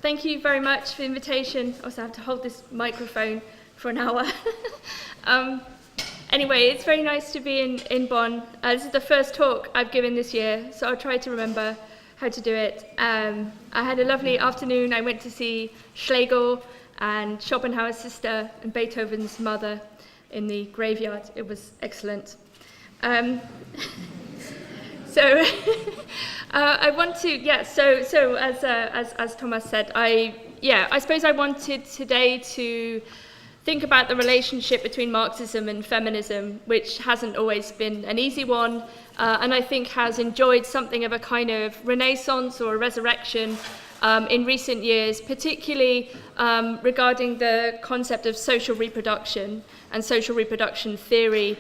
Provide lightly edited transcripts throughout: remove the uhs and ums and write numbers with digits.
thank you very much for the invitation. I also have to hold this microphone for an hour. Anyway, it's very nice to be in Bonn. This is the first talk I've given this year, so I'll try to remember how to do it. I had a lovely afternoon. I went to see Schlegel and Schopenhauer's sister and Beethoven's mother in the graveyard. It was excellent. So I want to, so as Thomas said, I suppose I wanted today to think about the relationship between Marxism and feminism, which hasn't always been an easy one, and I think has enjoyed something of a kind of renaissance or a resurrection in recent years, particularly regarding the concept of social reproduction and social reproduction theory,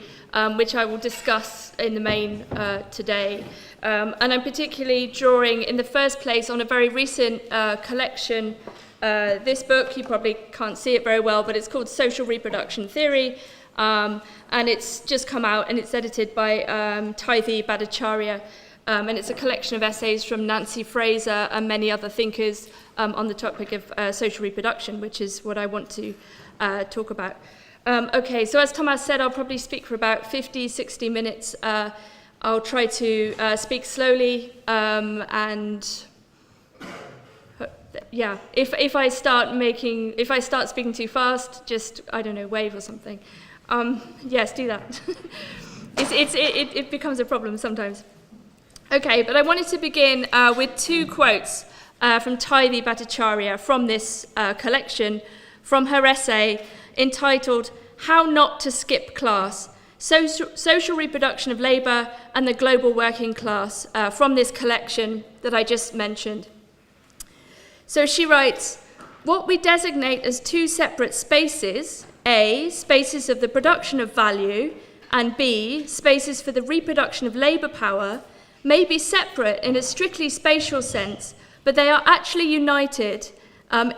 which I will discuss in the main today. And I'm particularly drawing, in the first place, on a very recent collection. This book, you probably can't see it very well, but it's called Social Reproduction Theory, and it's just come out, and it's edited by Tythi Bhattacharya, and it's a collection of essays from Nancy Fraser and many other thinkers on the topic of social reproduction, which is what I want to talk about. Okay, so as Thomas said, I'll probably speak for about 50, 60 minutes. I'll try to speak slowly, and yeah, if I start speaking too fast, just, I don't know, wave or something. Yes, do that. It becomes a problem sometimes. Okay, but I wanted to begin with two quotes from Tythi Bhattacharya from this collection, from her essay entitled How Not to Skip Class, Social Reproduction of Labor and the Global Working Class, from this collection that I just mentioned. So she writes, what we designate as two separate spaces, A, spaces of the production of value, and B, spaces for the reproduction of labor power, may be separate in a strictly spatial sense, but they are actually united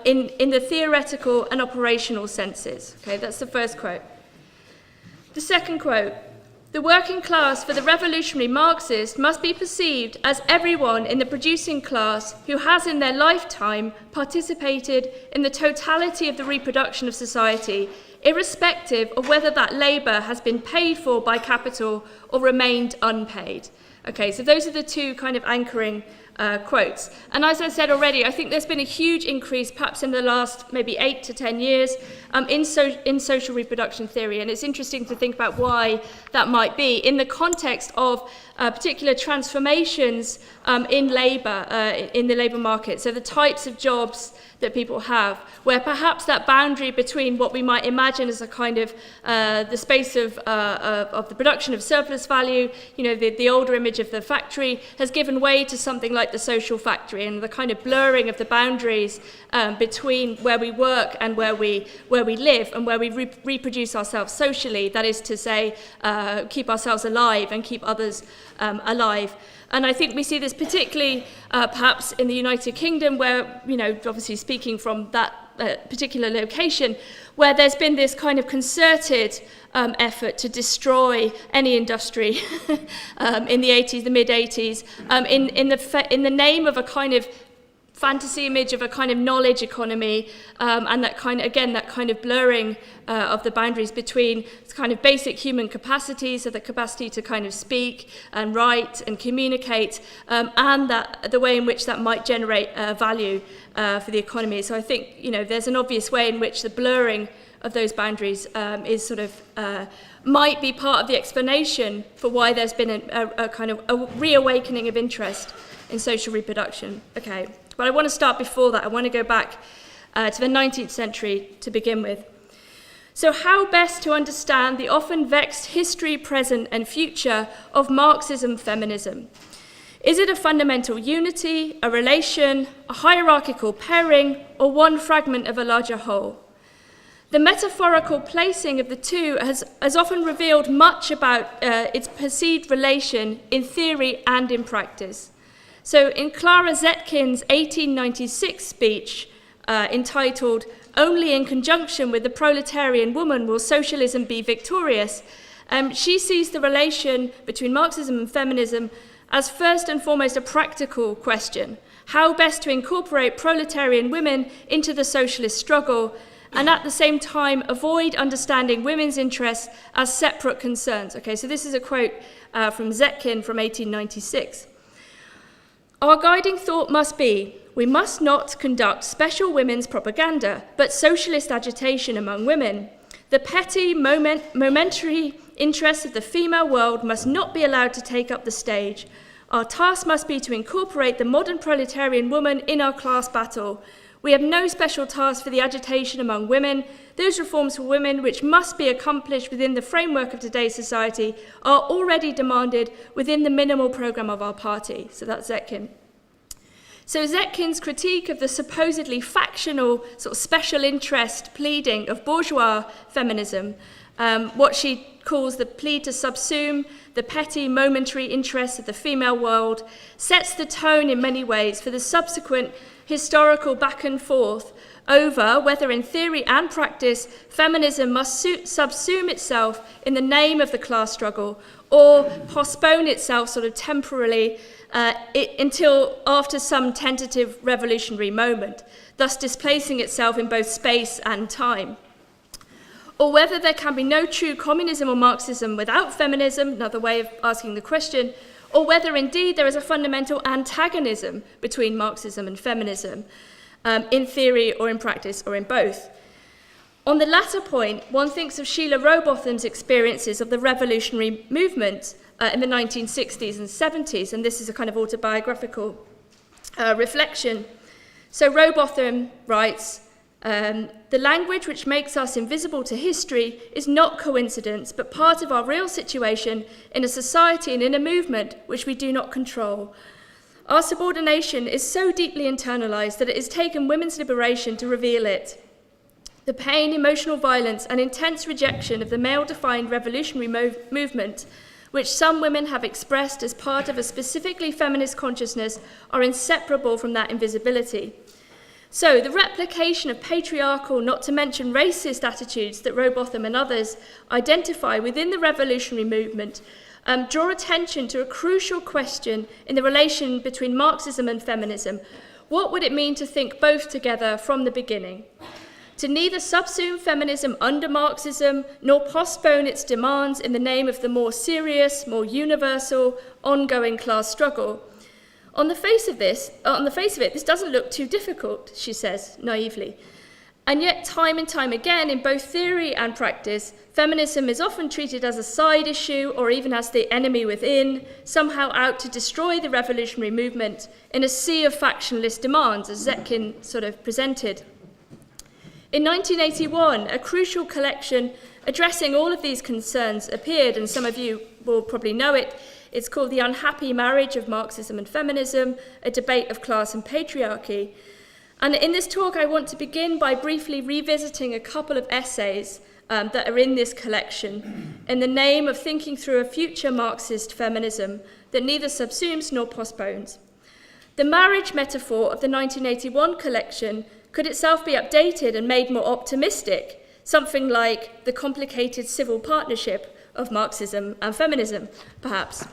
in the theoretical and operational senses. Okay, that's the first quote. The second quote, the working class for the revolutionary Marxist must be perceived as everyone in the producing class who has in their lifetime participated in the totality of the reproduction of society, irrespective of whether that labour has been paid for by capital or remained unpaid. Okay, so those are the two kind of anchoring quotes. And as I said already, I think there's been a huge increase, perhaps in the last maybe 8 to 10 years, in social reproduction theory. And it's interesting to think about why that might be in the context of particular transformations in labour, in the labour market. So the types of jobs that people have, where perhaps that boundary between what we might imagine as a kind of the space of the production of surplus value, you know, the older image of the factory, has given way to something like the social factory, and the kind of blurring of the boundaries between where we work and where we live and where we reproduce ourselves socially, that is to say, keep ourselves alive and keep others alive. And I think we see this particularly perhaps in the United Kingdom, where, you know, obviously speaking from that particular location, where there's been this kind of concerted effort to destroy any industry in the 80s, the mid-80s, in the name of a kind of fantasy image of a kind of knowledge economy, and that kind of blurring of the boundaries between kind of basic human capacities, so the capacity to kind of speak and write and communicate, and that the way in which that might generate value for the economy. So I think, you know, there's an obvious way in which the blurring of those boundaries is sort of might be part of the explanation for why there's been a kind of a reawakening of interest in social reproduction. Okay. But I want to start before that. I want to go back to the 19th century to begin with. So how best to understand the often vexed history, present and future of Marxism feminism? Is it a fundamental unity, a relation, a hierarchical pairing, or one fragment of a larger whole? The metaphorical placing of the two has often revealed much about its perceived relation in theory and in practice. So in Clara Zetkin's 1896 speech entitled Only in Conjunction with the Proletarian Woman Will Socialism Be Victorious, she sees the relation between Marxism and feminism as first and foremost a practical question. how best to incorporate proletarian women into the socialist struggle, and at the same time avoid understanding women's interests as separate concerns. Okay, so this is a quote from Zetkin from 1896. Our guiding thought must be, we must not conduct special women's propaganda, but socialist agitation among women. The petty, momentary interests of the female world must not be allowed to take up the stage. Our task must be to incorporate the modern proletarian woman in our class battle. We have no special task for the agitation among women. Those reforms for women which must be accomplished within the framework of today's society are already demanded within the minimal programme of our party. So that's Zetkin. So Zetkin's critique of the supposedly factional, sort of special interest pleading of bourgeois feminism, what she calls the plea to subsume the petty, momentary interests of the female world, sets the tone in many ways for the subsequent historical back and forth over whether in theory and practice feminism must subsume itself in the name of the class struggle or postpone itself sort of temporarily until after some tentative revolutionary moment, thus displacing itself in both space and time. Or whether there can be no true communism or Marxism without feminism, another way of asking the question, or whether indeed there is a fundamental antagonism between Marxism and feminism, in theory or in practice or in both. On the latter point, one thinks of Sheila Rowbotham's experiences of the revolutionary movement in the 1960s and 70s, and this is a kind of autobiographical reflection. So Rowbotham writes, the language which makes us invisible to history is not coincidence, but part of our real situation in a society and in a movement which we do not control. Our subordination is so deeply internalized that it has taken women's liberation to reveal it. The pain, emotional violence, and intense rejection of the male-defined revolutionary movement, which some women have expressed as part of a specifically feminist consciousness, are inseparable from that invisibility. So the replication of patriarchal, not to mention racist attitudes that Rowbotham and others identify within the revolutionary movement draw attention to a crucial question in the relation between Marxism and feminism. What would it mean to think both together from the beginning? To neither subsume feminism under Marxism nor postpone its demands in the name of the more serious, more universal, ongoing class struggle. On the face of it, this doesn't look too difficult, she says naively. And yet, time and time again, in both theory and practice, feminism is often treated as a side issue or even as the enemy within, somehow out to destroy the revolutionary movement in a sea of factionalist demands, as Zetkin sort of presented. In 1981, a crucial collection addressing all of these concerns appeared, and some of you will probably know it. It's called The Unhappy Marriage of Marxism and Feminism, a Debate of Class and Patriarchy. And in this talk, I want to begin by briefly revisiting a couple of essays that are in this collection in the name of thinking through a future Marxist feminism that neither subsumes nor postpones. The marriage metaphor of the 1981 collection could itself be updated and made more optimistic, something like the complicated civil partnership of Marxism and feminism, perhaps.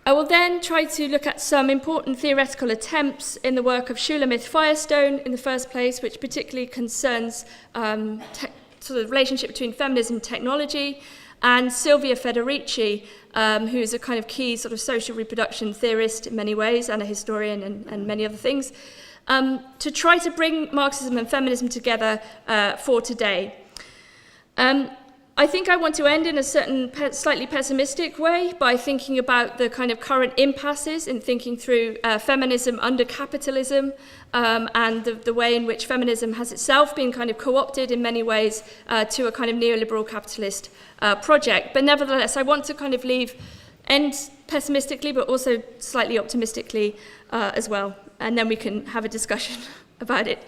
I will then try to look at some important theoretical attempts in the work of Shulamith Firestone in the first place, which particularly concerns sort of the relationship between feminism and technology, and Silvia Federici, who is a kind of key sort of social reproduction theorist in many ways, and a historian and many other things, to try to bring Marxism and feminism together for today. I think I want to end in a certain slightly pessimistic way by thinking about the kind of current impasses in thinking through feminism under capitalism and the way in which feminism has itself been kind of co-opted in many ways to a kind of neoliberal capitalist project. But nevertheless, I want to kind of end pessimistically but also slightly optimistically as well, and then we can have a discussion about it.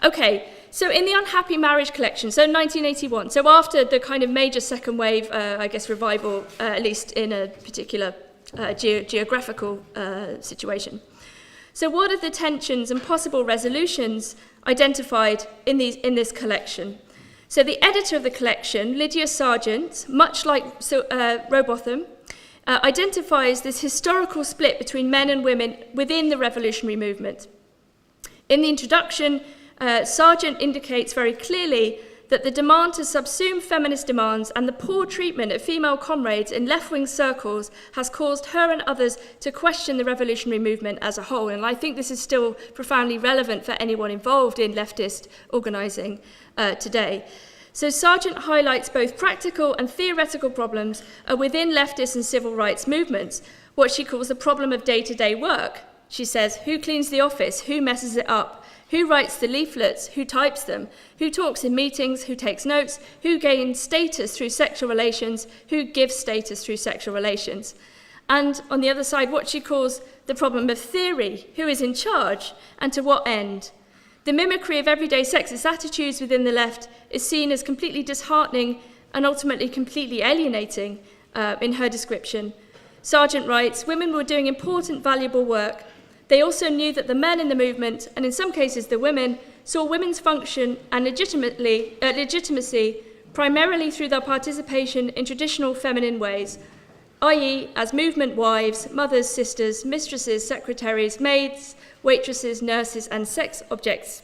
Okay. So in the Unhappy Marriage collection, so 1981, so after the kind of major second wave, I guess, revival, at least in a particular geographical situation. So what are the tensions and possible resolutions identified in this collection? So the editor of the collection, Lydia Sargent, much like Rowbotham, identifies this historical split between men and women within the revolutionary movement. In the introduction, Sargent indicates very clearly that the demand to subsume feminist demands and the poor treatment of female comrades in left-wing circles has caused her and others to question the revolutionary movement as a whole. And I think this is still profoundly relevant for anyone involved in leftist organising today. So Sargent highlights both practical and theoretical problems within leftist and civil rights movements, what she calls the problem of day-to-day work. She says, who cleans the office? Who messes it up? Who writes the leaflets? Who types them? Who talks in meetings? Who takes notes? Who gains status through sexual relations? Who gives status through sexual relations? And on the other side, what she calls the problem of theory. Who is in charge and to what end? The mimicry of everyday sexist attitudes within the left is seen as completely disheartening and ultimately completely alienating in her description. Sargent writes, women were doing important, valuable work. They also knew that the men in the movement, and in some cases the women, saw women's function and legitimacy primarily through their participation in traditional feminine ways, i.e. as movement wives, mothers, sisters, mistresses, secretaries, maids, waitresses, nurses, and sex objects.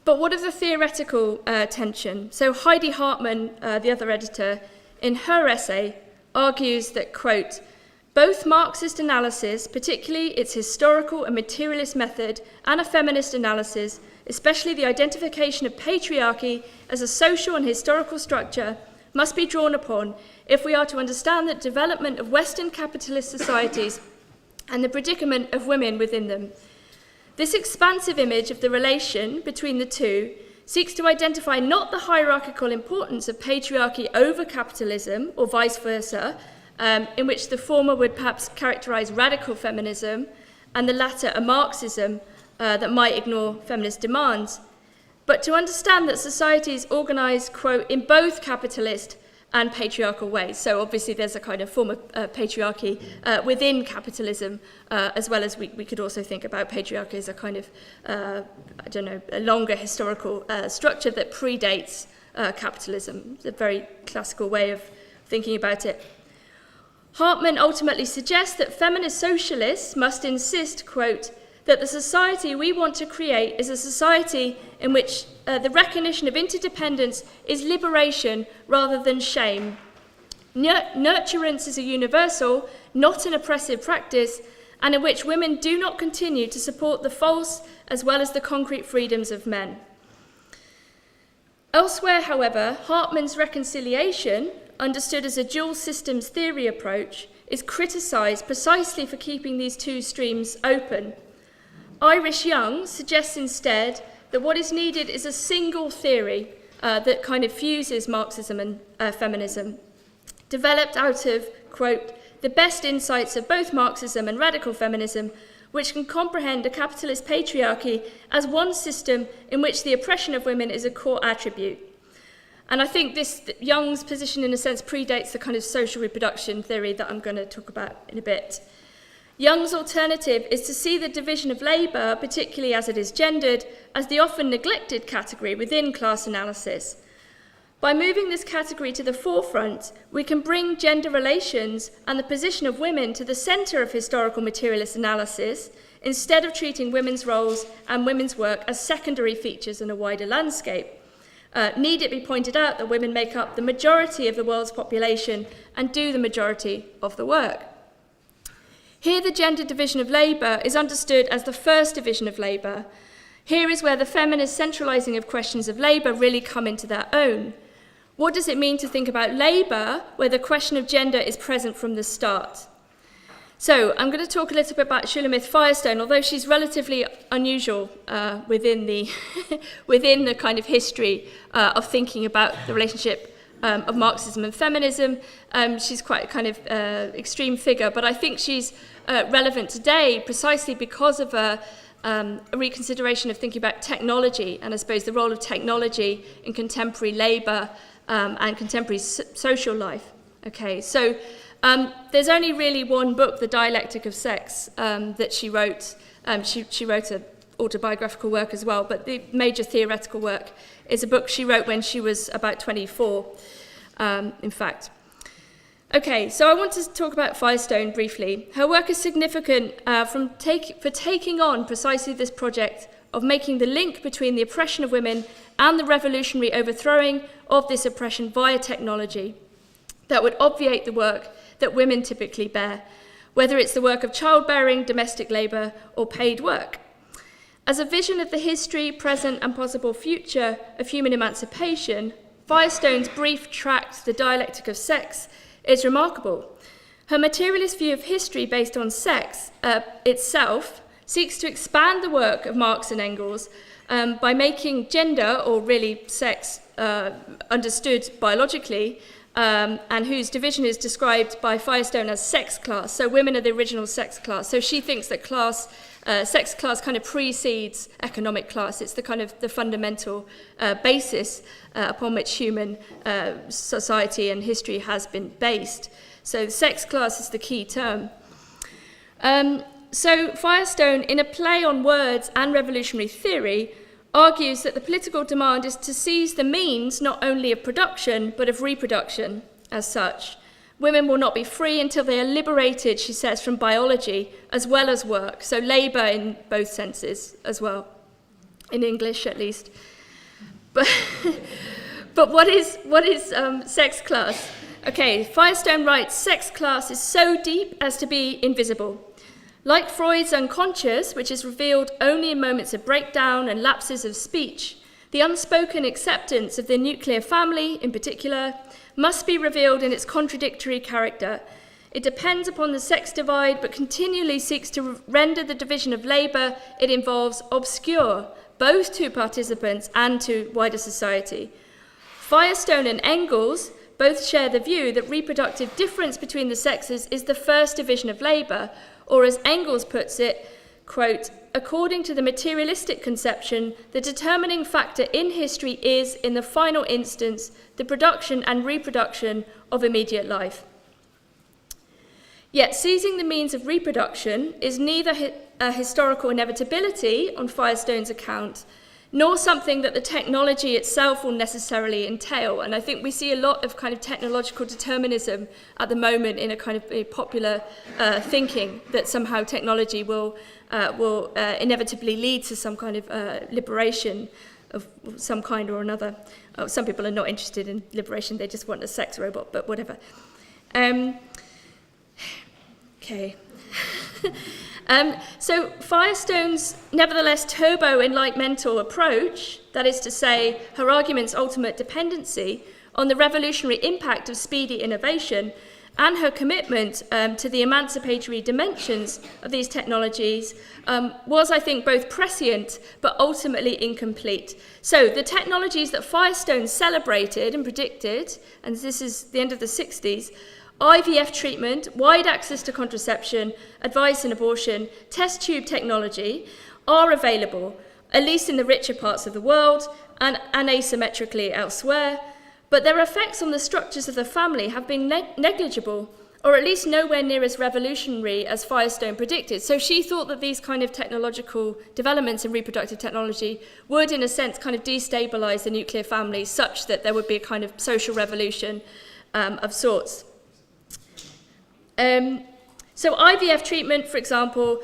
But what of the theoretical tension? So Heidi Hartman, the other editor, in her essay argues that, quote, both Marxist analysis, particularly its historical and materialist method, and a feminist analysis, especially the identification of patriarchy as a social and historical structure, must be drawn upon if we are to understand the development of Western capitalist societies and the predicament of women within them. This expansive image of the relation between the two seeks to identify not the hierarchical importance of patriarchy over capitalism, or vice versa, in which the former would perhaps characterize radical feminism and the latter a Marxism that might ignore feminist demands, but to understand that society is organized, quote, in both capitalist and patriarchal ways. So obviously there's a kind of form of patriarchy within capitalism, as well as we could also think about patriarchy as a kind of, a longer historical structure that predates capitalism. It's a very classical way of thinking about it. Hartman ultimately suggests that feminist socialists must insist, quote, that the society we want to create is a society in which the recognition of interdependence is liberation rather than shame. Nurturance is a universal, not an oppressive practice, and in which women do not continue to support the false as well as the concrete freedoms of men. Elsewhere, however, Hartman's reconciliation, understood as a dual systems theory approach, is criticised precisely for keeping these two streams open. Irish Young suggests instead that what is needed is a single theory that kind of fuses Marxism and feminism, developed out of, quote, the best insights of both Marxism and radical feminism, which can comprehend a capitalist patriarchy as one system in which the oppression of women is a core attribute. And I think Young's position, in a sense, predates the kind of social reproduction theory that I'm going to talk about in a bit. Young's alternative is to see the division of labour, particularly as it is gendered, as the often neglected category within class analysis. By moving this category to the forefront, we can bring gender relations and the position of women to the centre of historical materialist analysis, instead of treating women's roles and women's work as secondary features in a wider landscape. Need it be pointed out that women make up the majority of the world's population and do the majority of the work. Here, the gender division of labour is understood as the first division of labour. Here is where the feminist centralising of questions of labour really come into their own. What does it mean to think about labour where the question of gender is present from the start? So I'm going to talk a little bit about Shulamith Firestone, although she's relatively unusual within the kind of history of thinking about the relationship of Marxism and feminism. She's quite a kind of extreme figure, but I think she's relevant today precisely because of a reconsideration of thinking about technology and I suppose the role of technology in contemporary labour and contemporary social life. Okay, so there's only really one book, The Dialectic of Sex, that she wrote. She wrote an autobiographical work as well, but the major theoretical work is a book she wrote when she was about 24, in fact. Okay, so I want to talk about Firestone briefly. Her work is significant for taking on precisely this project of making the link between the oppression of women and the revolutionary overthrowing of this oppression via technology that would obviate the work that women typically bear, whether it's the work of childbearing, domestic labour, or paid work. As a vision of the history, present, and possible future of human emancipation, Firestone's brief tract, The Dialectic of Sex, is remarkable. Her materialist view of history based on sex itself seeks to expand the work of Marx and Engels by making gender, or really sex, understood biologically, and whose division is described by Firestone as sex class. So women are the original sex class. So she thinks that sex class kind of precedes economic class. It's the kind of the fundamental basis upon which human society and history has been based. So sex class is the key term. So Firestone, in a play on words and revolutionary theory, argues that the political demand is to seize the means not only of production, but of reproduction as such. Women will not be free until they are liberated, she says, from biology as well as work, so labour in both senses as well, in English at least. But what is sex class? Okay, Firestone writes, sex class is so deep as to be invisible. Like Freud's unconscious, which is revealed only in moments of breakdown and lapses of speech, the unspoken acceptance of the nuclear family, in particular, must be revealed in its contradictory character. It depends upon the sex divide, but continually seeks to render the division of labour it involves obscure, both to participants and to wider society. Firestone and Engels both share the view that reproductive difference between the sexes is the first division of labour, or as Engels puts it, quote, according to the materialistic conception, the determining factor in history is, in the final instance, the production and reproduction of immediate life. Yet seizing the means of reproduction is neither a historical inevitability on Firestone's account, nor something that the technology itself will necessarily entail. And I think we see a lot of kind of technological determinism at the moment in a kind of a popular thinking that somehow technology will inevitably lead to some kind of liberation of some kind or another. Some people are not interested in liberation, they just want a sex robot, but whatever. Okay. So Firestone's nevertheless turbo-enlightenmental approach, that is to say, her argument's ultimate dependency on the revolutionary impact of speedy innovation, and her commitment to the emancipatory dimensions of these technologies was, I think, both prescient but ultimately incomplete. So the technologies that Firestone celebrated and predicted, and this is the end of the 60s, IVF treatment, wide access to contraception, advice in abortion, test tube technology are available, at least in the richer parts of the world and asymmetrically elsewhere, but their effects on the structures of the family have been negligible, or at least nowhere near as revolutionary as Firestone predicted. So she thought that these kind of technological developments in reproductive technology would, in a sense, kind of destabilise the nuclear family such that there would be a kind of social revolution of sorts. So IVF treatment, for example,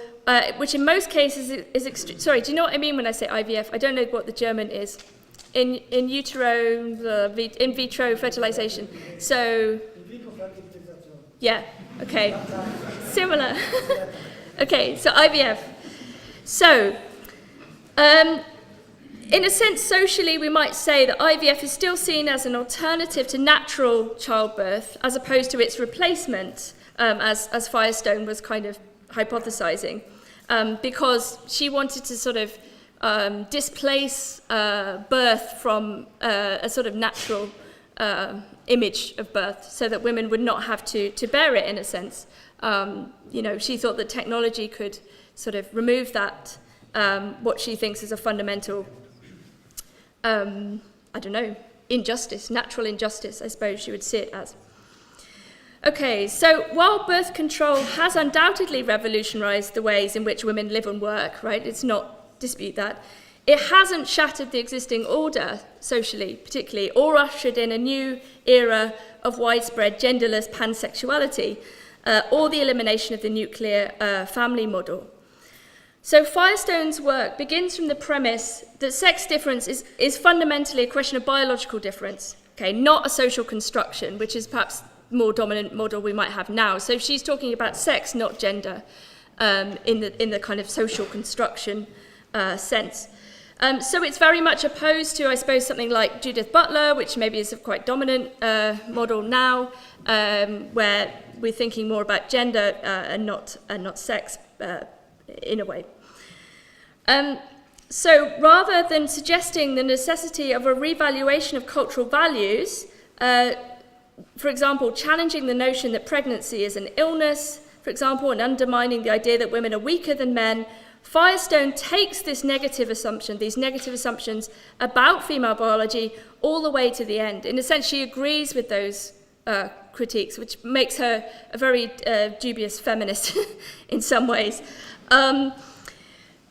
which in most cases is sorry, do you know what I mean when I say IVF? I don't know what the German is. In vitro fertilization. So, yeah, okay, similar. Okay, so IVF. So, in a sense, socially, we might say that IVF is still seen as an alternative to natural childbirth, as opposed to its replacement. As Firestone was kind of hypothesizing, because she wanted to sort of displace birth from a sort of natural image of birth, so that women would not have to bear it, in a sense. She thought that technology could sort of remove that, what she thinks is a fundamental, injustice, natural injustice, I suppose she would see it as. Okay, so while birth control has undoubtedly revolutionised the ways in which women live and work, right, it's not dispute that, it hasn't shattered the existing order, socially particularly, or ushered in a new era of widespread genderless pansexuality, or the elimination of the nuclear family model. So Firestone's work begins from the premise that sex difference is fundamentally a question of biological difference, okay, not a social construction, which is perhaps the more dominant model we might have now. So she's talking about sex, not gender, in the kind of social construction sense. So it's very much opposed to, I suppose, something like Judith Butler, which maybe is a quite dominant model now, where we're thinking more about gender and not sex in a way. So rather than suggesting the necessity of a revaluation of cultural values, for example, challenging the notion that pregnancy is an illness, for example, and undermining the idea that women are weaker than men, Firestone takes this negative assumption, these negative assumptions about female biology all the way to the end. In a sense, she agrees with those critiques, which makes her a very dubious feminist in some ways. But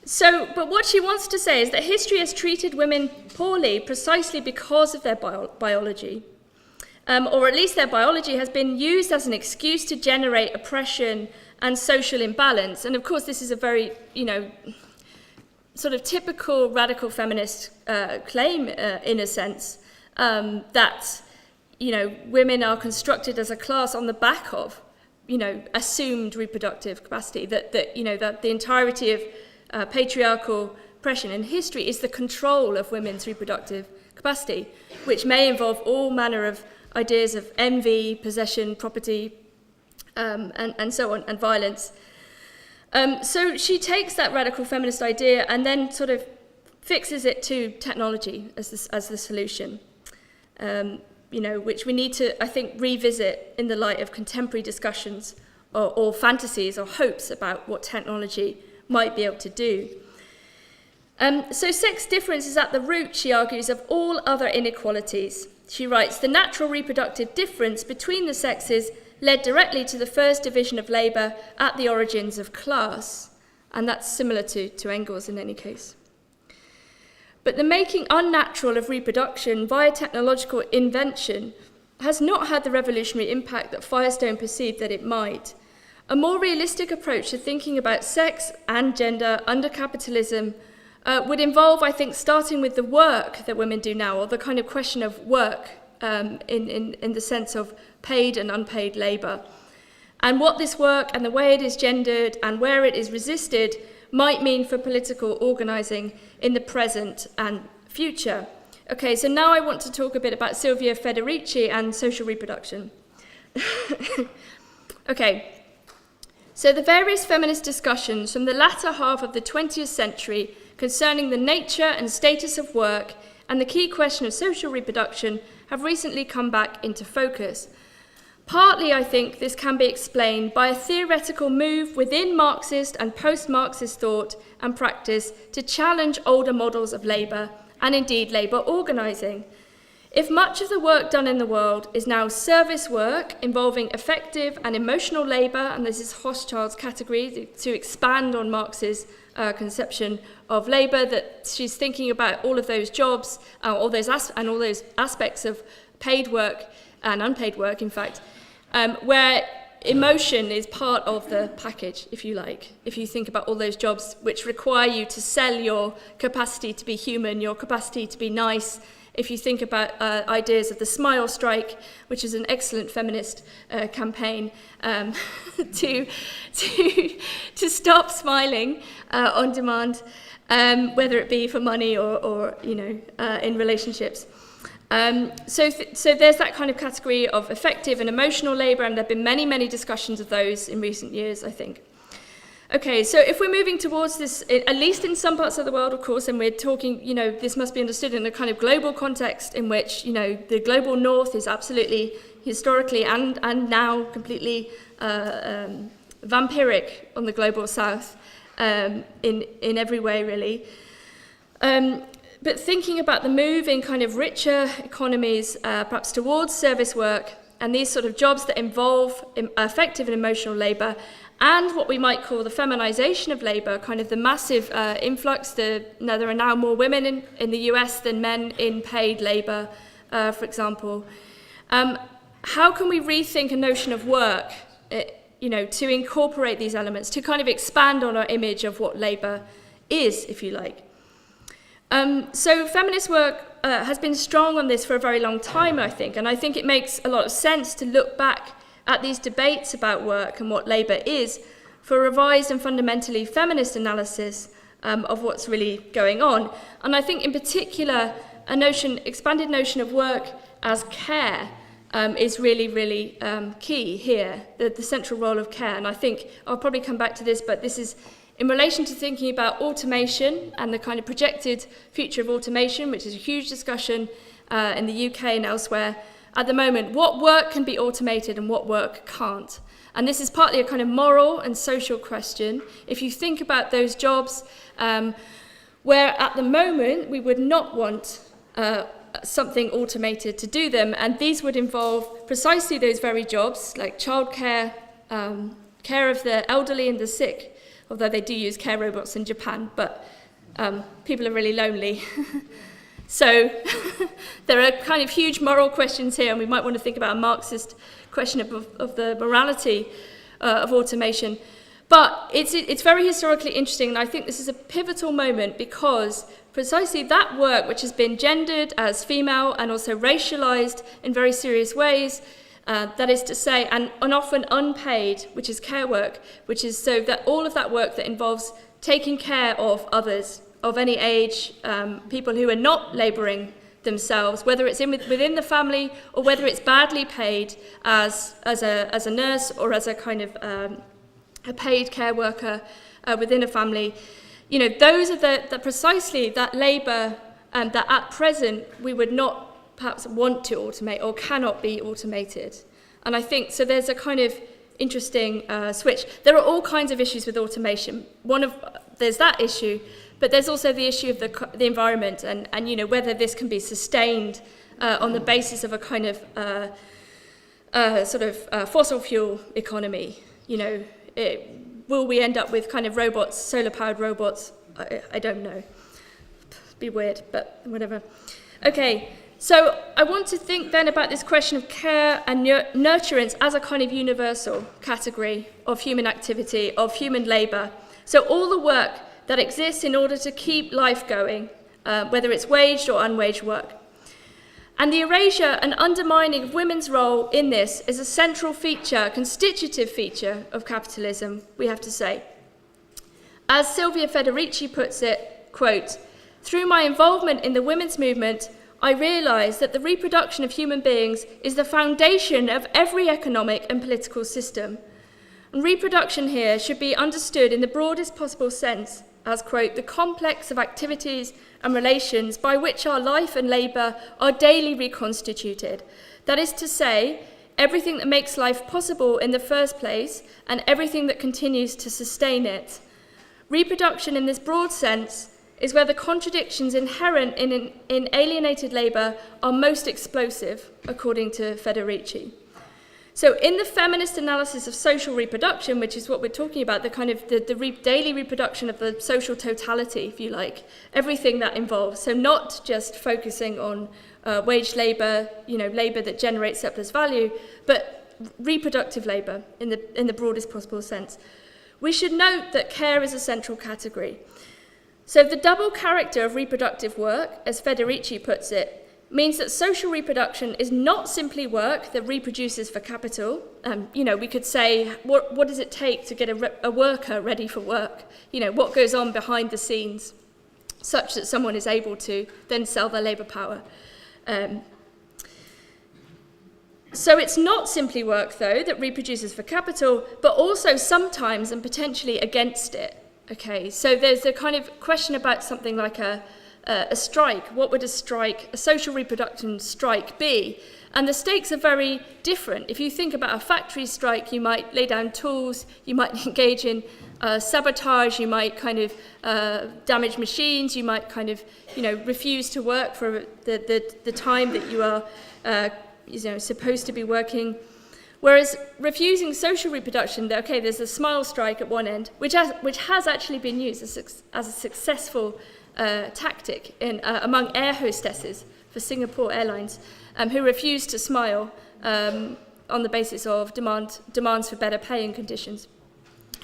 what she wants to say is that history has treated women poorly precisely because of their biology. Or at least their biology has been used as an excuse to generate oppression and social imbalance. And of course, this is a very, sort of typical radical feminist claim in a sense, that, women are constructed as a class on the back of, assumed reproductive capacity, that the entirety of patriarchal oppression in history is the control of women's reproductive capacity, which may involve all manner of ideas of envy, possession, property, and so on, and violence. So she takes that radical feminist idea and then sort of fixes it to technology as the solution, which we need to, I think, revisit in the light of contemporary discussions or fantasies or hopes about what technology might be able to do. So sex difference is at the root, she argues, of all other inequalities. She writes, the natural reproductive difference between the sexes led directly to the first division of labour at the origins of class. And that's similar to Engels in any case. But the making unnatural of reproduction via technological invention has not had the revolutionary impact that Firestone perceived that it might. A more realistic approach to thinking about sex and gender under capitalism would involve, I think, starting with the work that women do now, or the kind of question of work in the sense of paid and unpaid labour, and what this work and the way it is gendered and where it is resisted might mean for political organising in the present and future. Okay, so now I want to talk a bit about Silvia Federici and social reproduction. Okay, so the various feminist discussions from the latter half of the 20th century concerning the nature and status of work and the key question of social reproduction have recently come back into focus. Partly, I think, this can be explained by a theoretical move within Marxist and post-Marxist thought and practice to challenge older models of labour and indeed labour organising. If much of the work done in the world is now service work involving effective and emotional labour, and this is Hochschild's category to expand on Marx's conception of labour, that she's thinking about all of those jobs, all those aspects of paid work and unpaid work, in fact, where emotion is part of the package, if you like. If you think about all those jobs which require you to sell your capacity to be human, your capacity to be nice. If you think about ideas of the smile strike, which is an excellent feminist campaign to stop smiling on demand, whether it be for money or in relationships. So there's that kind of category of effective and emotional labour, and there have been many, many discussions of those in recent years, I think. Okay, so if we're moving towards this, at least in some parts of the world, of course, and we're talking, this must be understood in a kind of global context in which, the global north is absolutely historically and now completely vampiric on the global south in every way, really. But thinking about the move in kind of richer economies, perhaps towards service work, and these sort of jobs that involve effective and emotional labour, and what we might call the feminization of labour, kind of the massive influx. There are now more women in the US than men in paid labour, for example. how can we rethink a notion of work, to incorporate these elements, to kind of expand on our image of what labour is, if you like. So feminist work has been strong on this for a very long time, I think, and I think it makes a lot of sense to look back at these debates about work and what labour is for a revised and fundamentally feminist analysis of what's really going on. And I think in particular, expanded notion of work as care is really, really key here, the central role of care. And I think I'll probably come back to this, but this is in relation to thinking about automation and the kind of projected future of automation, which is a huge discussion in the UK and elsewhere at the moment. What work can be automated and what work can't? And this is partly a kind of moral and social question. If you think about those jobs where at the moment we would not want something automated to do them, and these would involve precisely those very jobs, like childcare, care of the elderly and the sick, although they do use care robots in Japan, but people are really lonely. So there are kind of huge moral questions here, and we might want to think about a Marxist question of the morality of automation. But it's very historically interesting, and I think this is a pivotal moment because precisely that work, which has been gendered as female and also racialized in very serious ways, that is to say, and often unpaid, which is care work, which is so that all of that work that involves taking care of others of any age, people who are not labouring themselves, whether it's within the family or whether it's badly paid as a nurse or as a kind of a paid care worker within a family. Those are the precisely that labour that at present we would not perhaps want to automate or cannot be automated. And I think, so there's a kind of interesting switch. There are all kinds of issues with automation. There's that issue, but there's also the issue of the environment and whether this can be sustained on the basis of a kind of fossil fuel economy. Will we end up with kind of robots, solar-powered robots? I don't know. It'd be weird, but whatever. Okay, so I want to think then about this question of care and nurturance as a kind of universal category of human activity, of human labour. So all the work that exists in order to keep life going, whether it's waged or unwaged work. And the erasure and undermining of women's role in this is a central feature, constitutive feature of capitalism, we have to say. As Silvia Federici puts it, quote, "Through my involvement in the women's movement, I realised that the reproduction of human beings is the foundation of every economic and political system. And reproduction here should be understood in the broadest possible sense as, quote, the complex of activities and relations by which our life and labour are daily reconstituted. That is to say, everything that makes life possible in the first place and everything that continues to sustain it. Reproduction in this broad sense is where the contradictions inherent in alienated labour are most explosive, according to Federici." So in the feminist analysis of social reproduction, which is what we're talking about, the kind of the daily reproduction of the social totality, if you like, everything that involves, so not just focusing on wage labour, labour that generates surplus value, but reproductive labour in the broadest possible sense. We should note that care is a central category. So the double character of reproductive work, as Federici puts it, means that social reproduction is not simply work that reproduces for capital. We could say, what does it take to get a worker ready for work? What goes on behind the scenes such that someone is able to then sell their labour power. So it's not simply work, though, that reproduces for capital, but also sometimes and potentially against it. Okay, so there's a kind of question about something like a strike. What would a social reproduction strike be? And the stakes are very different. If you think about a factory strike, you might lay down tools, you might engage in sabotage, you might kind of damage machines, you might kind of, refuse to work for the time that you are, supposed to be working. Whereas refusing social reproduction, there's a smile strike at one end, which has actually been used as a successful tactic among air hostesses for Singapore Airlines, who refused to smile on the basis of demands for better pay and conditions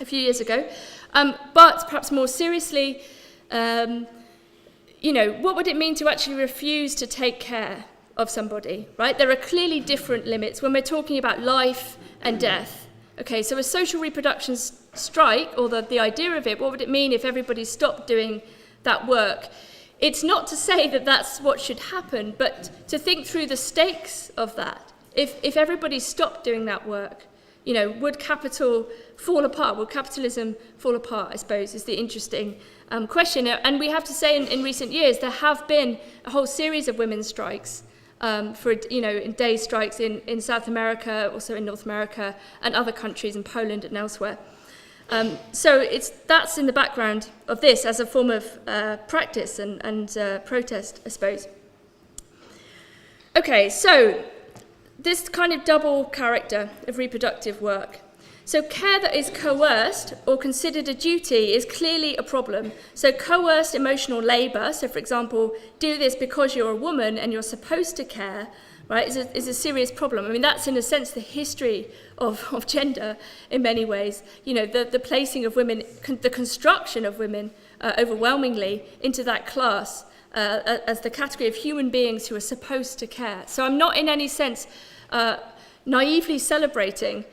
a few years ago. But perhaps more seriously, what would it mean to actually refuse to take care of somebody, right? There are clearly different limits when we're talking about life and death. Okay, so a social reproduction strike, or the idea of it, what would it mean if everybody stopped doing that work? It's not to say that that's what should happen, but to think through the stakes of that. If everybody stopped doing that work, would capital fall apart? Would capitalism fall apart, I suppose, is the interesting question. And we have to say in recent years, there have been a whole series of women's strikes, in day strikes in South America, also in North America, and other countries in Poland and elsewhere. So that's in the background of this as a form of practice and protest, I suppose. Okay, so this kind of double character of reproductive work. So care that is coerced or considered a duty is clearly a problem. So coerced emotional labour, so for example, do this because you're a woman and you're supposed to care, right, is a serious problem. I mean, that's in a sense the history of gender in many ways. The placing of women, the construction of women overwhelmingly into that class as the category of human beings who are supposed to care. So I'm not in any sense naively celebrating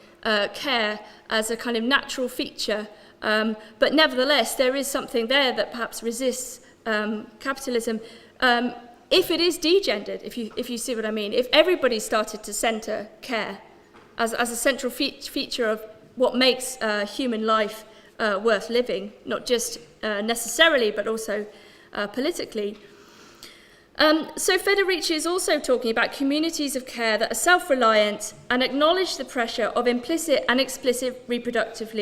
care as a kind of natural feature, but nevertheless there is something there that perhaps resists capitalism. If it is degendered, if you see what I mean, if everybody started to centre care as a central feature of what makes human life worth living, not just necessarily, but also politically. So Federici is also talking about communities of care that are self-reliant and acknowledge the pressure of implicit and explicit reproductive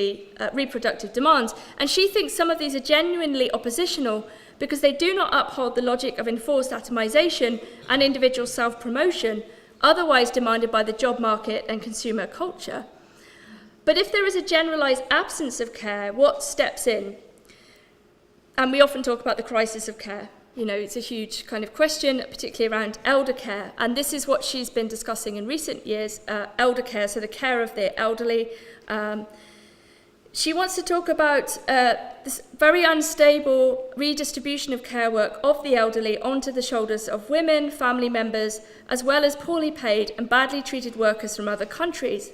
demands. And she thinks some of these are genuinely oppositional because they do not uphold the logic of enforced atomization and individual self-promotion, otherwise demanded by the job market and consumer culture. But if there is a generalized absence of care, what steps in? And we often talk about the crisis of care. It's a huge kind of question, particularly around elder care. And this is what she's been discussing in recent years, elder care, so the care of the elderly. She wants to talk about this very unstable redistribution of care work of the elderly onto the shoulders of women, family members, as well as poorly paid and badly treated workers from other countries.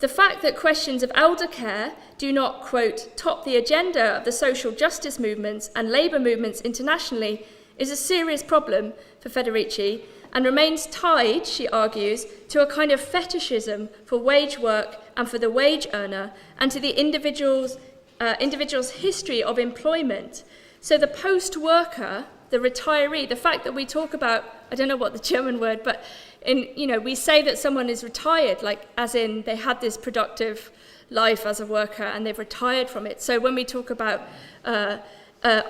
The fact that questions of elder care do not, quote, top the agenda of the social justice movements and labour movements internationally is a serious problem for Federici and remains tied, she argues, to a kind of fetishism for wage work and for the wage earner and to the individual's history of employment. So the post-worker, the retiree, the fact that we talk about, I don't know what the German word, but we say that someone is retired, like as in they had this productive life as a worker and they've retired from it. So when we talk about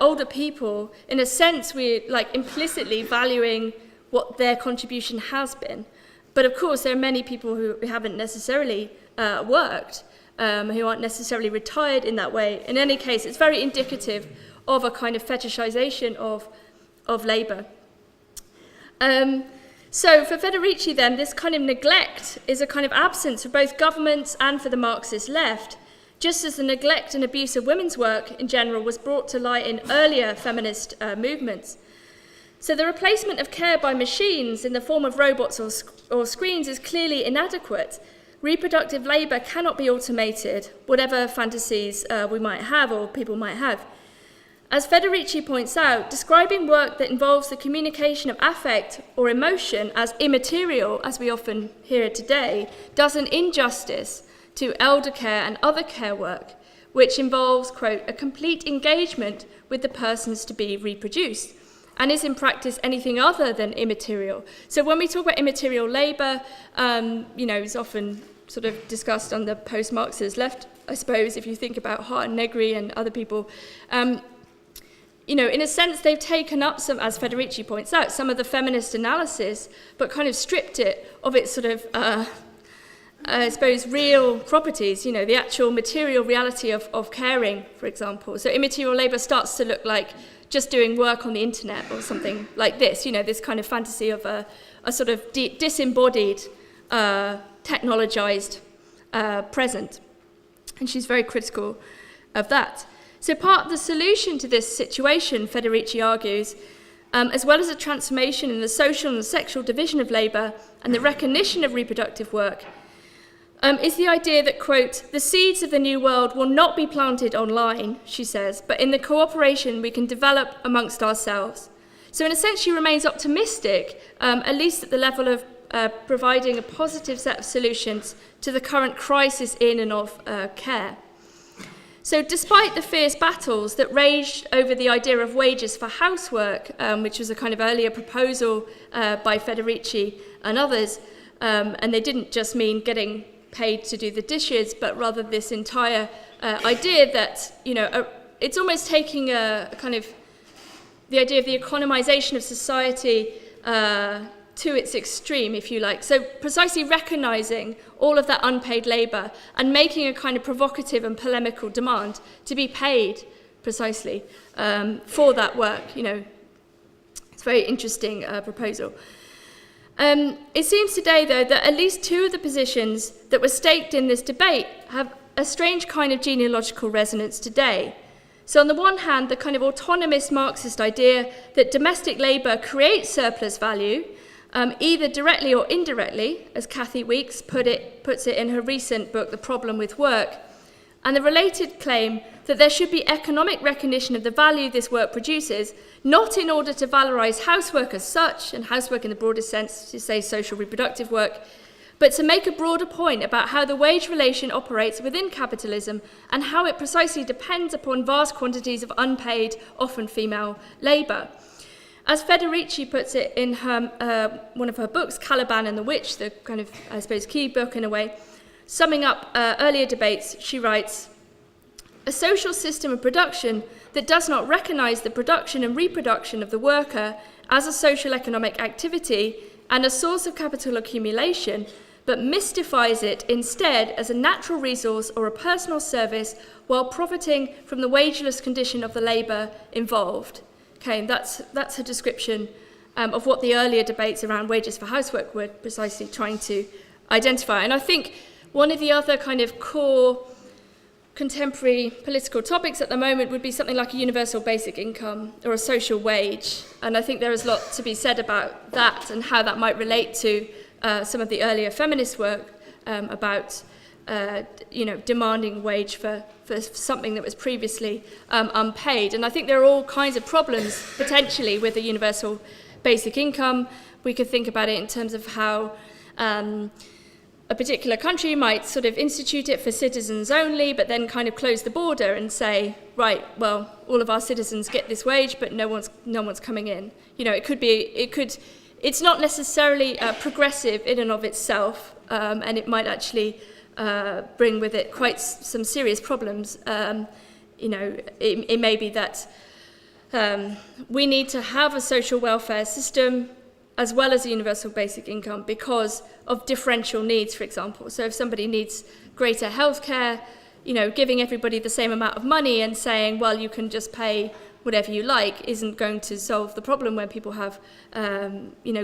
older people, in a sense, we're like implicitly valuing what their contribution has been. But of course, there are many people who haven't necessarily worked, who aren't necessarily retired in that way. In any case, it's very indicative of a kind of fetishization of labour. So for Federici then, this kind of neglect is a kind of absence for both governments and for the Marxist left, just as the neglect and abuse of women's work in general was brought to light in earlier feminist movements. So the replacement of care by machines in the form of robots or screens is clearly inadequate. Reproductive labour cannot be automated, whatever fantasies we might have or people might have. As Federici points out, describing work that involves the communication of affect or emotion as immaterial, as we often hear today, does an injustice to elder care and other care work, which involves, quote, a complete engagement with the persons to be reproduced, and is in practice anything other than immaterial. So when we talk about immaterial labour, it's often sort of discussed on the post-Marxist left, I suppose, if you think about Hart and Negri and other people. In a sense, they've taken up some, as Federici points out, some of the feminist analysis, but kind of stripped it of its sort of, I suppose, real properties, the actual material reality of caring, for example. So immaterial labour starts to look like just doing work on the internet or something like this, this kind of fantasy of a sort of disembodied technologized present. And she's very critical of that. So part of the solution to this situation, Federici argues, as well as a transformation in the social and sexual division of labour and the recognition of reproductive work, is the idea that, quote, the seeds of the new world will not be planted online, she says, but in the cooperation we can develop amongst ourselves. So in a sense she remains optimistic, at least at the level of providing a positive set of solutions to the current crisis in and of care. So despite the fierce battles that raged over the idea of wages for housework, which was a kind of earlier proposal by Federici and others, and they didn't just mean getting paid to do the dishes, but rather this entire idea that, it's almost taking a kind of the idea of the economization of society to its extreme, if you like. So precisely recognizing all of that unpaid labor and making a kind of provocative and polemical demand to be paid precisely for that work. It's a very interesting proposal. It seems today, though, that at least two of the positions that were staked in this debate have a strange kind of genealogical resonance today. So on the one hand, the kind of autonomous Marxist idea that domestic labour creates surplus value, either directly or indirectly, as Kathy Weeks puts it in her recent book, The Problem with Work, and the related claim that there should be economic recognition of the value this work produces, not in order to valorise housework as such, and housework in the broadest sense, to say social reproductive work, but to make a broader point about how the wage relation operates within capitalism and how it precisely depends upon vast quantities of unpaid, often female labour. As Federici puts it in her, one of her books, Caliban and the Witch, the kind of, I suppose, key book in a way, summing up earlier debates, she writes, a social system of production that does not recognise the production and reproduction of the worker as a social economic activity and a source of capital accumulation, but mystifies it instead as a natural resource or a personal service while profiting from the wageless condition of the labour involved. Okay, and that's her description of what the earlier debates around wages for housework were precisely trying to identify. And I think one of the other kind of core contemporary political topics at the moment would be something like a universal basic income or a social wage. And I think there is a lot to be said about that and how that might relate to some of the earlier feminist work about demanding wage for something that was previously unpaid. And I think there are all kinds of problems potentially with a universal basic income. We could think about it in terms of how a particular country might sort of institute it for citizens only, but then kind of close the border and say, right, well, all of our citizens get this wage, but no one's coming in. It's not necessarily progressive in and of itself, and it might actually bring with it quite some serious problems. It may be that we need to have a social welfare system as well as a universal basic income because of differential needs, for example. So if somebody needs greater healthcare, giving everybody the same amount of money and saying, well, you can just pay whatever you like isn't going to solve the problem when people have,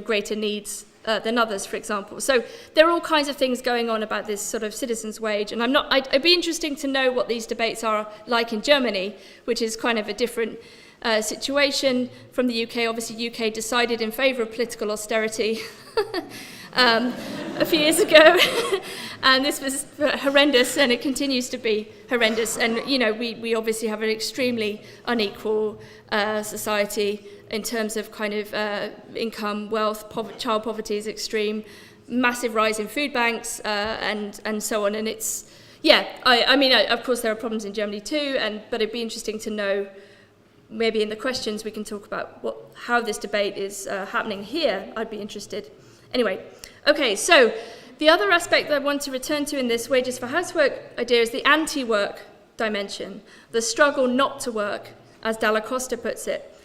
greater needs than others, for example. So there are all kinds of things going on about this sort of citizens' wage, and it'd be interesting to know what these debates are like in Germany, which is kind of a different situation from the UK. Obviously, UK decided in favour of political austerity a few years ago, and this was horrendous, and it continues to be horrendous. And we obviously have an extremely unequal society in terms of kind of income, wealth, child poverty is extreme, massive rise in food banks, and so on. And it's of course there are problems in Germany too, but it'd be interesting to know. Maybe in the questions we can talk about how this debate is happening here. I'd be interested. Anyway, okay, so the other aspect that I want to return to in this wages for housework idea is the anti-work dimension, the struggle not to work, as Dalla Costa puts it,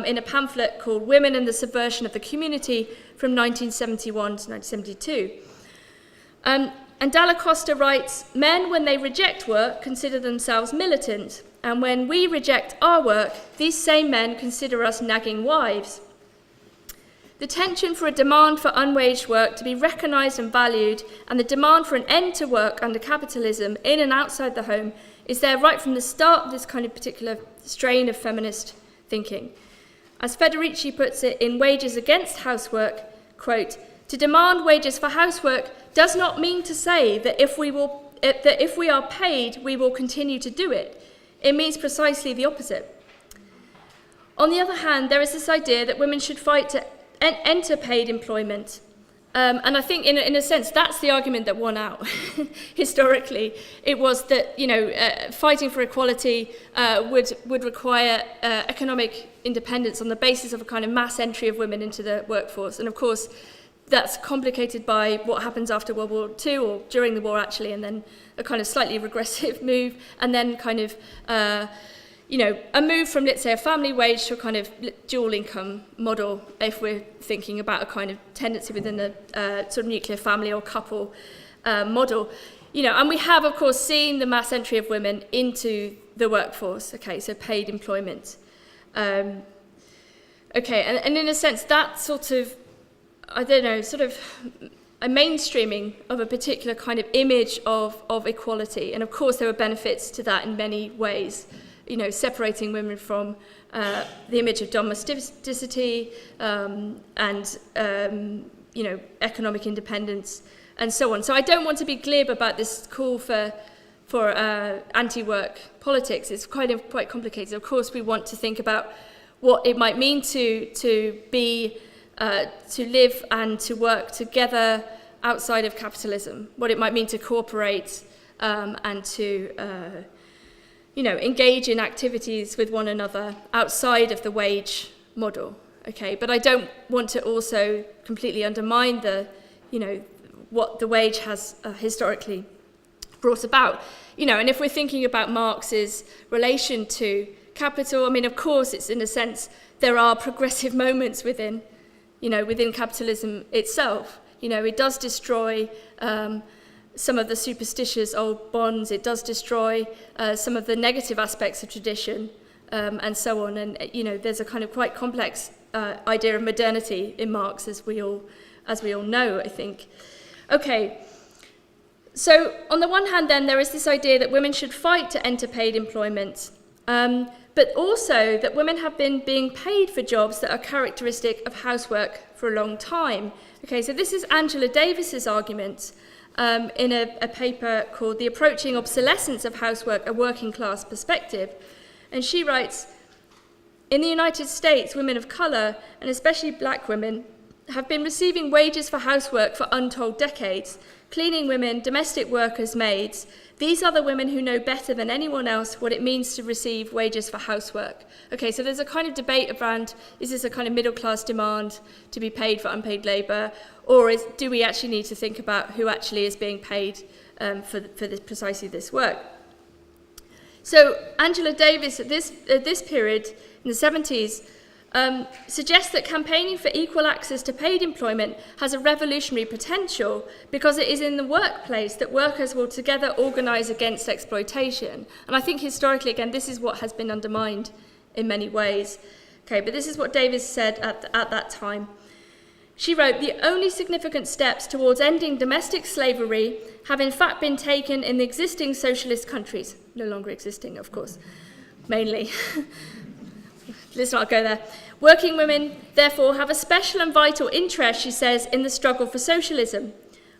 in a pamphlet called Women and the Subversion of the Community from 1971 to 1972. And Dalla Costa writes, men, when they reject work, consider themselves militant, and when we reject our work, these same men consider us nagging wives. The tension for a demand for unwaged work to be recognised and valued, and the demand for an end to work under capitalism in and outside the home, is there right from the start of this kind of particular strain of feminist thinking. As Federici puts it in Wages Against Housework, quote, "To demand wages for housework does not mean to say that if we are paid, we will continue to do it. It means precisely the opposite. On the other hand, there is this idea that women should fight to enter paid employment. And I think, in a sense, that's the argument that won out historically. It was that, fighting for equality would require economic independence on the basis of a kind of mass entry of women into the workforce. And of course, that's complicated by what happens after World War II, or during the war actually, and then a kind of slightly regressive move, and then kind of a move from, let's say, a family wage to a kind of dual income model, if we're thinking about a kind of tendency within the sort of nuclear family or couple model. And we have, of course, seen the mass entry of women into the workforce, okay, so paid employment. And in a sense, that sort of, sort of a mainstreaming of a particular kind of image of equality. And of course, there were benefits to that in many ways. Separating women from the image of domesticity and economic independence and so on. So I don't want to be glib about this call for anti-work politics. It's quite complicated. Of course, we want to think about what it might mean to live and to work together outside of capitalism, what it might mean to cooperate and to engage in activities with one another outside of the wage model, okay? But I don't want to also completely undermine what the wage has historically brought about. And if we're thinking about Marx's relation to capital, of course, it's in a sense, there are progressive moments within capitalism itself. It does destroy some of the superstitious old bonds, it does destroy some of the negative aspects of tradition, and so on. And there's a kind of quite complex idea of modernity in Marx, as we all know, I think. Okay, so on the one hand then, there is this idea that women should fight to enter paid employment, but also that women have been being paid for jobs that are characteristic of housework for a long time. Okay, so this is Angela Davis's argument, in a paper called The Approaching Obsolescence of Housework, a Working Class Perspective. And she writes, in the United States, women of colour, and especially black women, have been receiving wages for housework for untold decades. Cleaning women, domestic workers, maids. These are the women who know better than anyone else what it means to receive wages for housework. Okay, so there's a kind of debate around, is this a kind of middle class demand to be paid for unpaid labour, or do we actually need to think about who actually is being paid for precisely this work? So Angela Davis at this period in the 70s suggests that campaigning for equal access to paid employment has a revolutionary potential because it is in the workplace that workers will together organise against exploitation. And I think historically, again, this is what has been undermined in many ways. Okay, but this is what Davis said at that time. She wrote, "The only significant steps towards ending domestic slavery have in fact been taken in the existing socialist countries," no longer existing, of course, mainly. Let's not go there. "Working women, therefore, have a special and vital interest," she says, "in the struggle for socialism.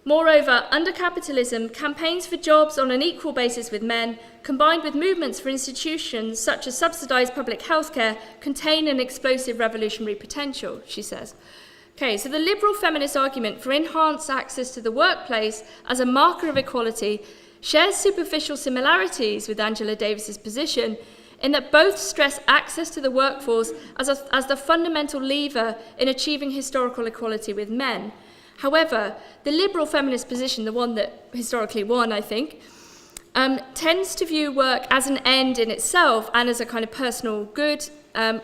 Moreover, under capitalism, campaigns for jobs on an equal basis with men, combined with movements for institutions such as subsidised public healthcare, contain an explosive revolutionary potential," she says. Okay, so the liberal feminist argument for enhanced access to the workplace as a marker of equality shares superficial similarities with Angela Davis's position in that both stress access to the workforce as the fundamental lever in achieving historical equality with men. However, the liberal feminist position, the one that historically won, I think, tends to view work as an end in itself and as a kind of personal good,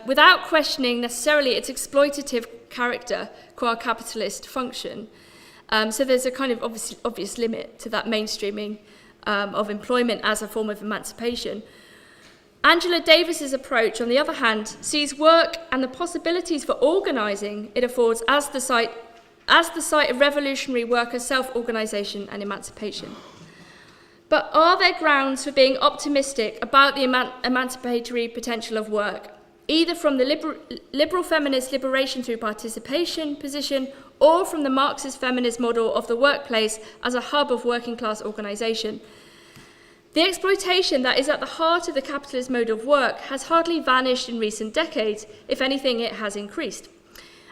without questioning necessarily its exploitative character qua capitalist function. So there's a kind of obvious limit to that mainstreaming of employment as a form of emancipation. Angela Davis's approach, on the other hand, sees work and the possibilities for organising it affords as the site of revolutionary worker self-organisation and emancipation. But are there grounds for being optimistic about the emancipatory potential of work, either from the liberal feminist liberation through participation position or from the Marxist feminist model of the workplace as a hub of working class organisation? The exploitation that is at the heart of the capitalist mode of work has hardly vanished in recent decades. If anything, it has increased.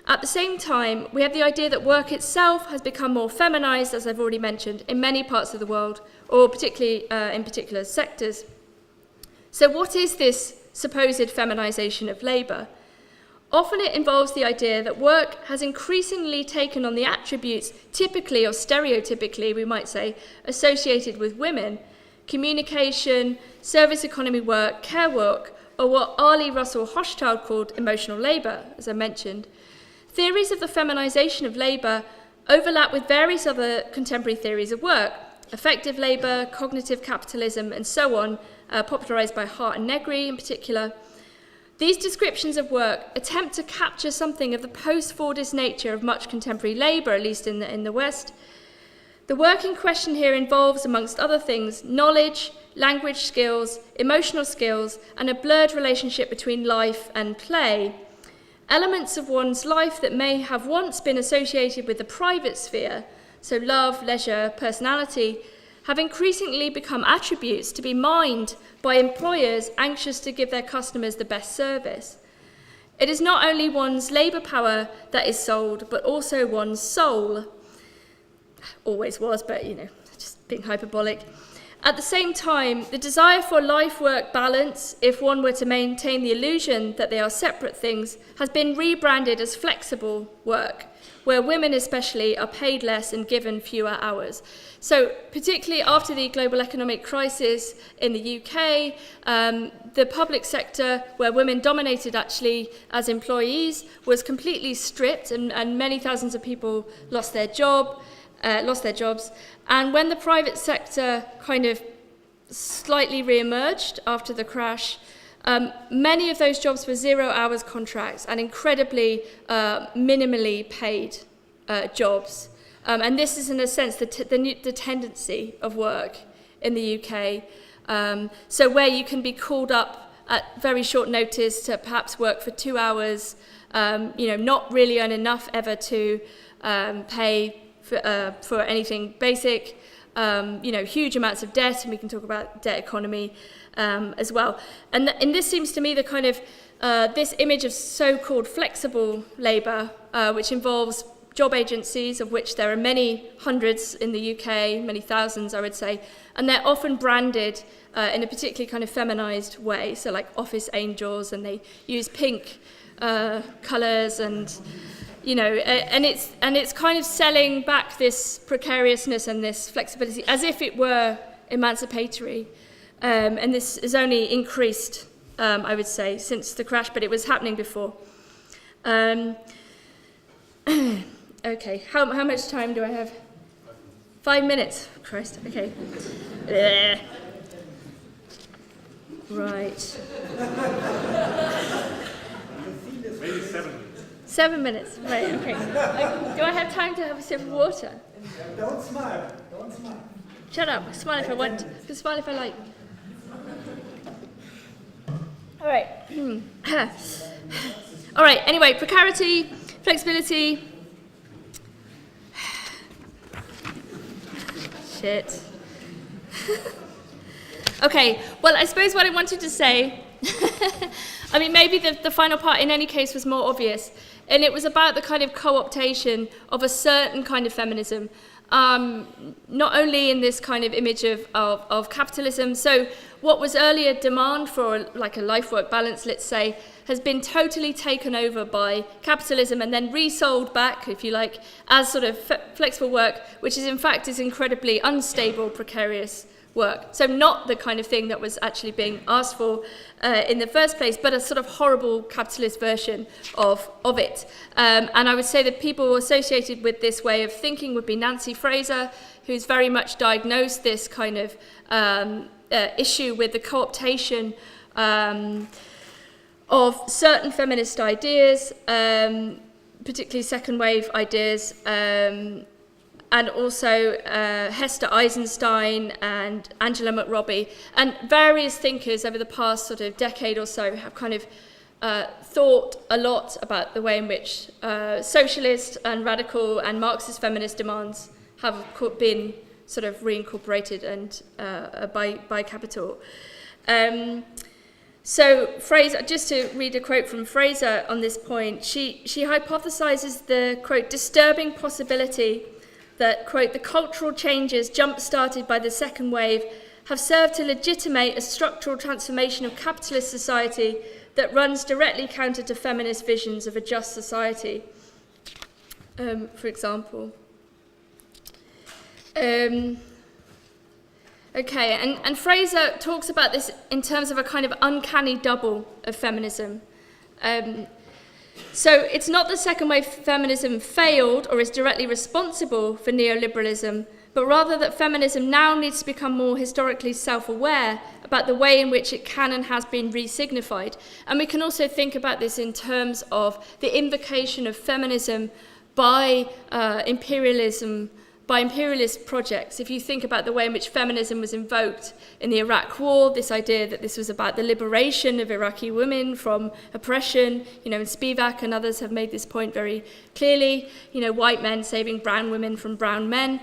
At the same time, we have the idea that work itself has become more feminized, as I've already mentioned, in many parts of the world, or particularly in particular sectors. So what is this supposed feminization of labour? Often it involves the idea that work has increasingly taken on the attributes typically or stereotypically, we might say, associated with women: communication, service economy work, care work, or what Ali Russell Hochschild called emotional labour, as I mentioned. Theories of the feminization of labour overlap with various other contemporary theories of work: effective labour, cognitive capitalism, and so on, popularised by Hart and Negri in particular. These descriptions of work attempt to capture something of the post-Fordist nature of much contemporary labour, at least in the West. The work in question here involves, amongst other things, knowledge, language skills, emotional skills, and a blurred relationship between life and play. Elements of one's life that may have once been associated with the private sphere, so love, leisure, personality, have increasingly become attributes to be mined by employers anxious to give their customers the best service. It is not only one's labour power that is sold, but also one's soul. Always was, but just being hyperbolic. At the same time, the desire for life-work balance, if one were to maintain the illusion that they are separate things, has been rebranded as flexible work, where women especially are paid less and given fewer hours. So particularly after the global economic crisis in the UK, the public sector, where women dominated actually as employees, was completely stripped, and many thousands of people lost their jobs. And when the private sector kind of slightly re-emerged after the crash, many of those jobs were 0 hours contracts and incredibly minimally paid jobs. And this is, in a sense, the tendency of work in the UK. So where you can be called up at very short notice to perhaps work for 2 hours, not really earn enough ever to pay for anything basic, huge amounts of debt, and we can talk about debt economy as well. And this seems to me the kind of, this image of so-called flexible labour, which involves job agencies, of which there are many hundreds in the UK, many thousands I would say, and they're often branded in a particularly kind of feminised way, so like office angels, and they use pink colours and and it's kind of selling back this precariousness and this flexibility as if it were emancipatory, and this has only increased, I would say, since the crash, but it was happening before. Okay, how much time do I have? 5 minutes. Christ. Okay. Right. Maybe 7 minutes. 7 minutes, right, okay. Do I have time to have a sip of water? Don't smile. Shut up, smile if I want, I can smile if I like. All right. All right, anyway, precarity, flexibility. Shit. Okay, well, I suppose what I wanted to say, I mean, maybe the final part in any case was more obvious, and it was about the kind of co-optation of a certain kind of feminism, not only in this kind of image of capitalism. So what was earlier demand for like a life-work balance, let's say, has been totally taken over by capitalism and then resold back, if you like, as sort of flexible work, which is in fact is incredibly unstable, precarious work. So not the kind of thing that was actually being asked for in the first place, but a sort of horrible capitalist version of it. And I would say that people associated with this way of thinking would be Nancy Fraser, who's very much diagnosed this kind of issue with the co-optation of certain feminist ideas, particularly second wave ideas, and also Hester Eisenstein and Angela McRobbie, and various thinkers over the past sort of decade or so have kind of thought a lot about the way in which socialist and radical and Marxist feminist demands have been sort of reincorporated and by Capital. So Fraser, just to read a quote from Fraser on this point, she hypothesizes the, quote, disturbing possibility that, quote, the cultural changes jump-started by the second wave have served to legitimate a structural transformation of capitalist society that runs directly counter to feminist visions of a just society, for example. Okay, and Fraser talks about this in terms of a kind of uncanny double of feminism. So it's not that second wave feminism failed or is directly responsible for neoliberalism, but rather that feminism now needs to become more historically self-aware about the way in which it can and has been re-signified. And we can also think about this in terms of the invocation of feminism by imperialist projects. If you think about the way in which feminism was invoked in the Iraq War, this idea that this was about the liberation of Iraqi women from oppression, and Spivak and others have made this point very clearly, white men saving brown women from brown men,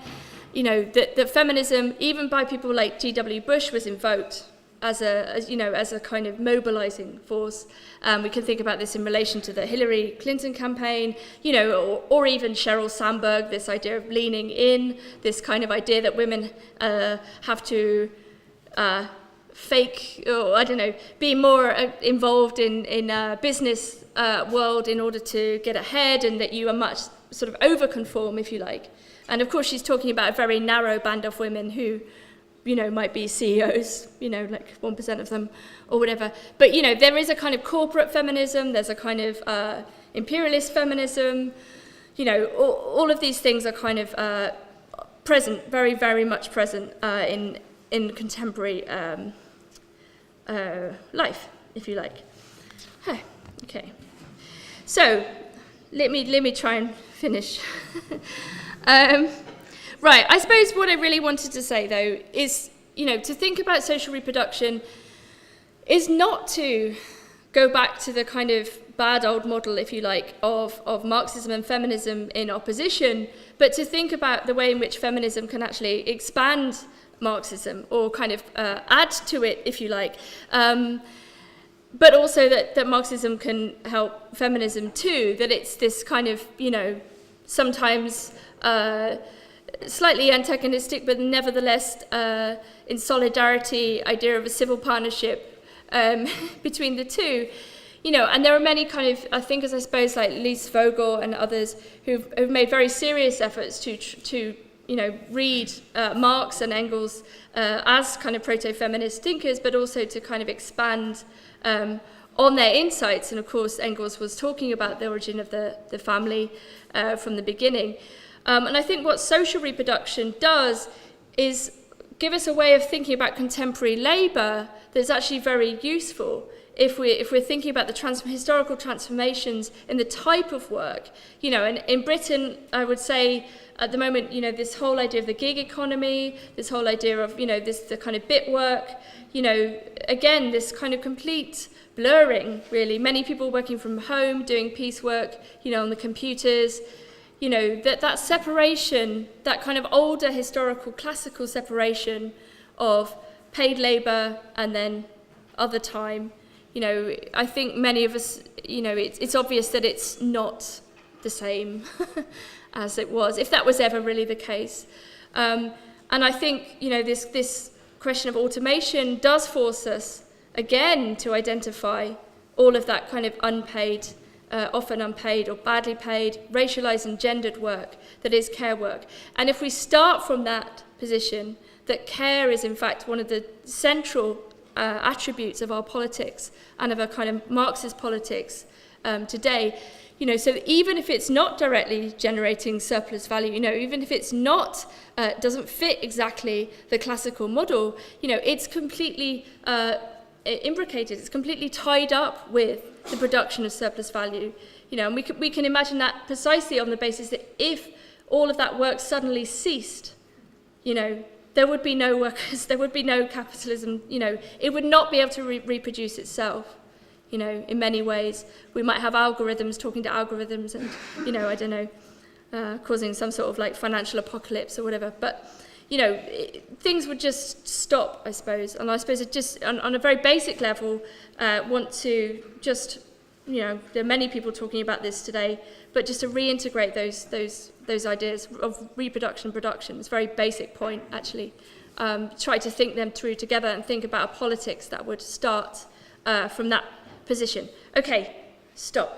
that feminism, even by people like G.W. Bush, was invoked as a kind of mobilizing force. We can think about this in relation to the Hillary Clinton campaign, or even Sheryl Sandberg, this idea of leaning in, this kind of idea that women have to fake, or be more involved in business world in order to get ahead, and that you are much sort of over-conform, if you like. And of course, she's talking about a very narrow band of women who might be CEOs, like 1% of them or whatever. But, there is a kind of corporate feminism, there's a kind of imperialist feminism, all of these things are kind of present, very, very much present in contemporary life, if you like. Okay. So, let me try and finish. Right, I suppose what I really wanted to say, though, is, to think about social reproduction is not to go back to the kind of bad old model, if you like, of Marxism and feminism in opposition, but to think about the way in which feminism can actually expand Marxism, or kind of add to it, if you like, but also that Marxism can help feminism too, that it's this kind of, sometimes slightly antagonistic, but nevertheless in solidarity idea of a civil partnership between the two, and there are many kind of, I think, as I suppose, like Lise Vogel and others who've made very serious efforts to read Marx and Engels as kind of proto-feminist thinkers, but also to kind of expand on their insights. And of course, Engels was talking about the origin of the family from the beginning. And I think what social reproduction does is give us a way of thinking about contemporary labour that's actually very useful if we're thinking about the historical transformations in the type of work. And in Britain, I would say at the moment, this whole idea of the gig economy, this whole idea of, the kind of bit work, again, this kind of complete blurring, really. Many people working from home, doing piecework, on the computers. That separation, that kind of older historical classical separation of paid labour and then other time, I think many of us, it's obvious that it's not the same as it was, if that was ever really the case. And I think, this question of automation does force us, again, to identify all of that kind of unpaid, often unpaid or badly paid, racialized and gendered work that is care work. And if we start from that position, that care is in fact one of the central attributes of our politics and of a kind of Marxist politics today, so even if it's not directly generating surplus value, even if it's not, doesn't fit exactly the classical model, it's completely imbricated. It's completely tied up with the production of surplus value. And we can imagine that precisely on the basis that if all of that work suddenly ceased, there would be no workers, there would be no capitalism. It would not be able to reproduce itself. In many ways, we might have algorithms talking to algorithms, and I don't know, causing some sort of like financial apocalypse or whatever. But things would just stop, I suppose. And I suppose it just, on a very basic level, want to just, there are many people talking about this today, but just to reintegrate those ideas of reproduction and production. It's a very basic point, actually. Try to think them through together and think about a politics that would start from that position. Okay, stop.